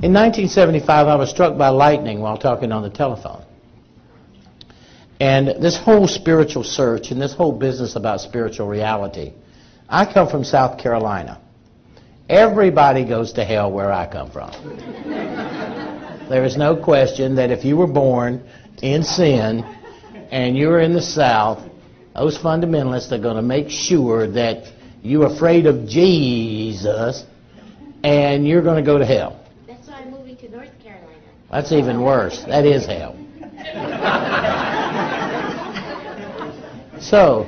In 1975, I was struck by lightning while talking on the telephone. And this whole spiritual search and this whole business about spiritual reality, I come from South Carolina. Everybody goes to hell where I come from. There is no question that if you were born in sin and you're in the South, those fundamentalists are going to make sure that you're afraid of Jesus and you're going to go to hell. That's why I'm moving to North Carolina. That's even worse. That is hell. So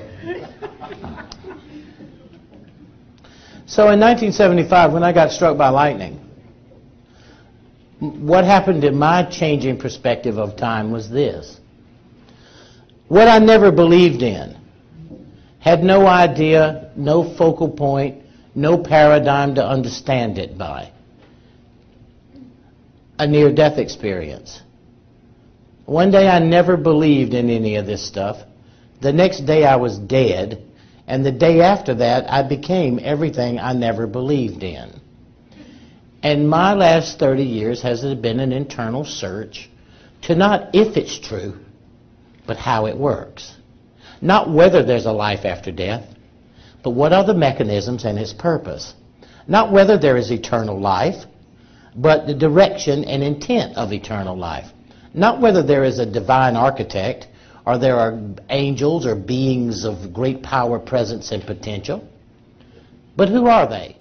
in 1975, when I got struck by lightning, what happened in my changing perspective of time was this. What I never believed in, had no idea, no focal point, no paradigm to understand it by. A near-death experience. One day I never believed in any of this stuff. The next day I was dead. And the day after that I became everything I never believed in. And my last 30 years has been an internal search to not if it's true, but how it works. Not whether there's a life after death, but what are the mechanisms and its purpose. Not whether there is eternal life, but the direction and intent of eternal life. Not whether there is a divine architect, or there are angels or beings of great power, presence, and potential, but who are they?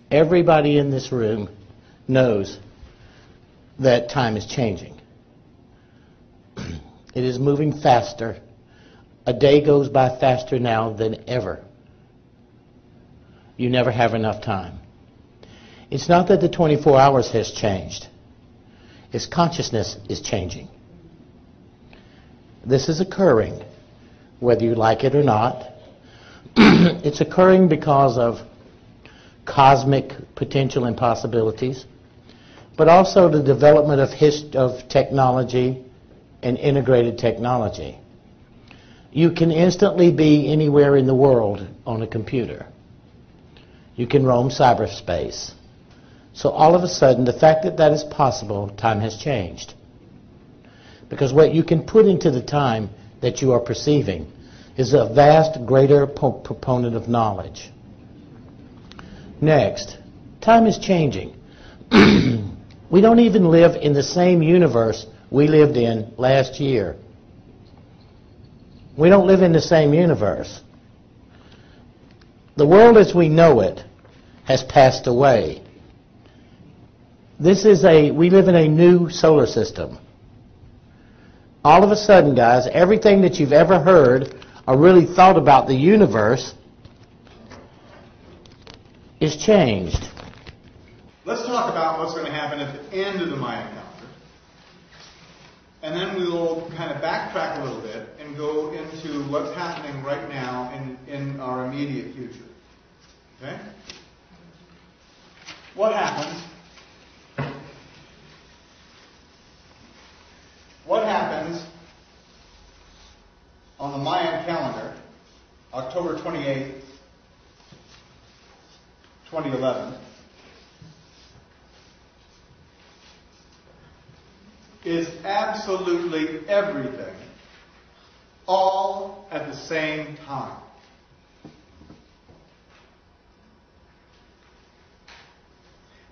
Everybody in this room knows that time is changing. It is moving faster. A day goes by faster now than ever. You never have enough time. It's not that the 24 hours has changed. It's consciousness is changing. This is occurring, whether you like it or not. It's occurring because of cosmic potential and possibilities, but also the development of technology and integrated technology. You can instantly be anywhere in the world on a computer. You can roam cyberspace. So all of a sudden, the fact that that is possible, time has changed. Because what you can put into the time that you are perceiving is a vast, greater proponent of knowledge. Next, time is changing. We don't even live in the same universe we lived in last year. We don't live in the same universe. The world as we know it has passed away. We live in a new solar system. All of a sudden, guys, everything that you've ever heard or really thought about the universe is changed. Let's talk about what's going to happen at the end of the Mayan calendar. And then we will kind of backtrack a little bit and go into what's happening right now in our immediate future. Okay? What happens? What happens on the Mayan calendar, October 28th, 2011, is absolutely everything, all at the same time.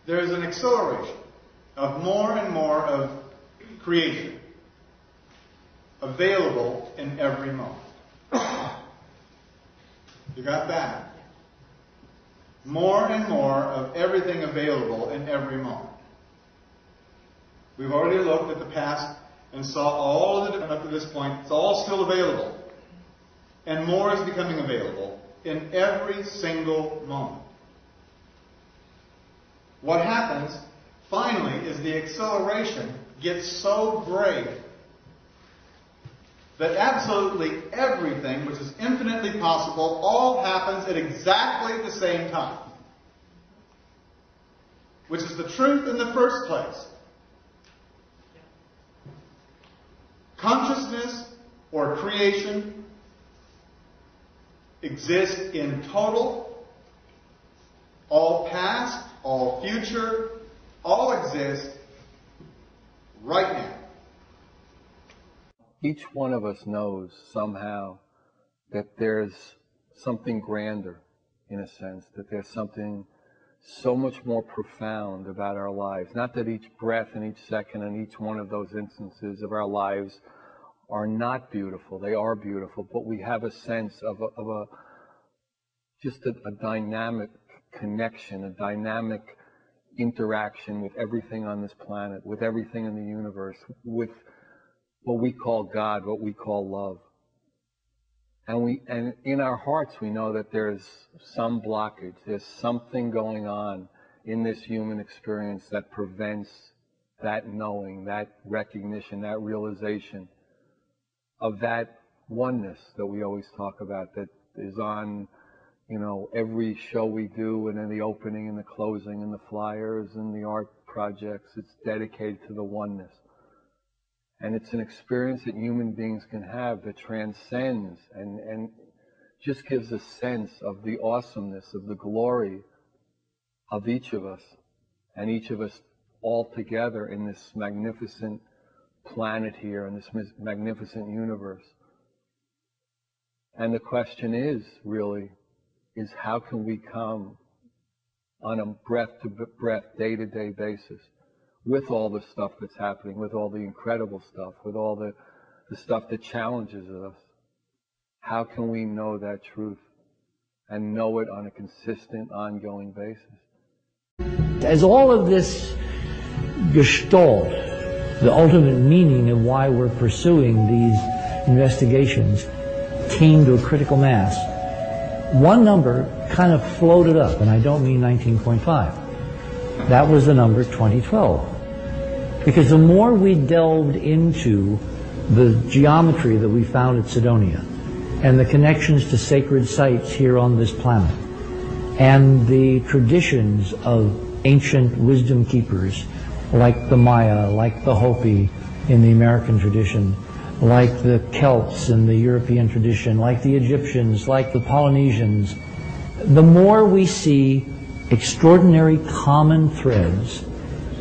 There is an acceleration of more and more of creation available in every moment. You got that? More and more of everything available in every moment. We've already looked at the past and saw all of it up to this point. It's all still available. And more is becoming available in every single moment. What happens, finally, is the acceleration gets so great that absolutely everything, which is infinitely possible, all happens at exactly the same time. Which is the truth in the first place. Consciousness or creation exists in total, all past, all future, all exist right now. Each one of us knows somehow that there's something grander, in a sense, that there's something so much more profound about our lives. Not that each breath and each second and each one of those instances of our lives are not beautiful. They are beautiful, but we have a sense of a dynamic connection, a dynamic interaction with everything on this planet, with everything in the universe, with what we call God, what we call love. And in our hearts we know that there's some blockage, there's something going on in this human experience that prevents that knowing, that recognition, that realization of that oneness that we always talk about, that is on, every show we do, and in the opening and the closing and the flyers and the art projects. It's dedicated to the oneness. And it's an experience that human beings can have that transcends and just gives a sense of the awesomeness, of the glory of each of us, and each of us all together in this magnificent planet here, in this magnificent universe. And the question is, really, is how can we come on a breath-to-breath, day-to-day basis with all the stuff that's happening, with all the incredible stuff, with all the stuff that challenges us? How can we know that truth and know it on a consistent, ongoing basis? As all of this gestalt, the ultimate meaning of why we're pursuing these investigations, came to a critical mass, one number kind of floated up, and I don't mean 19.5. That was the number 2012. Because the more we delved into the geometry that we found at Cydonia, and the connections to sacred sites here on this planet, and the traditions of ancient wisdom keepers, like the Maya, like the Hopi in the American tradition, like the Celts in the European tradition, like the Egyptians, like the Polynesians, the more we see extraordinary common threads,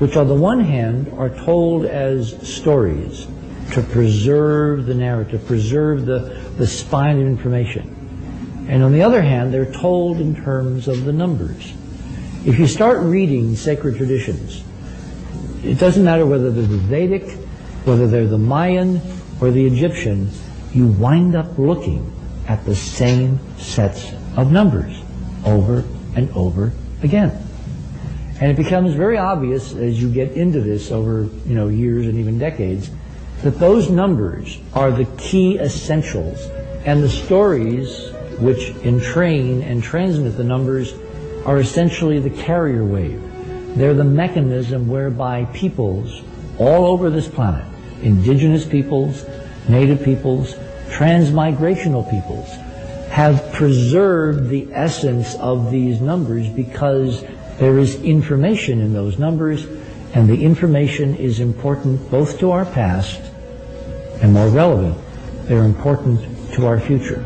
which on the one hand are told as stories to preserve the narrative, preserve the spine of information. And on the other hand, they're told in terms of the numbers. If you start reading sacred traditions, it doesn't matter whether they're the Vedic, whether they're the Mayan, or the Egyptian, you wind up looking at the same sets of numbers over and over again. And it becomes very obvious as you get into this over years and even decades that those numbers are the key essentials And the stories which entrain and transmit the numbers are essentially the carrier wave. They're the mechanism whereby peoples all over this planet, indigenous peoples, native peoples, transmigrational peoples, have preserved the essence of these numbers because there is information in those numbers, and the information is important both to our past and, more relevant, they're important to our future.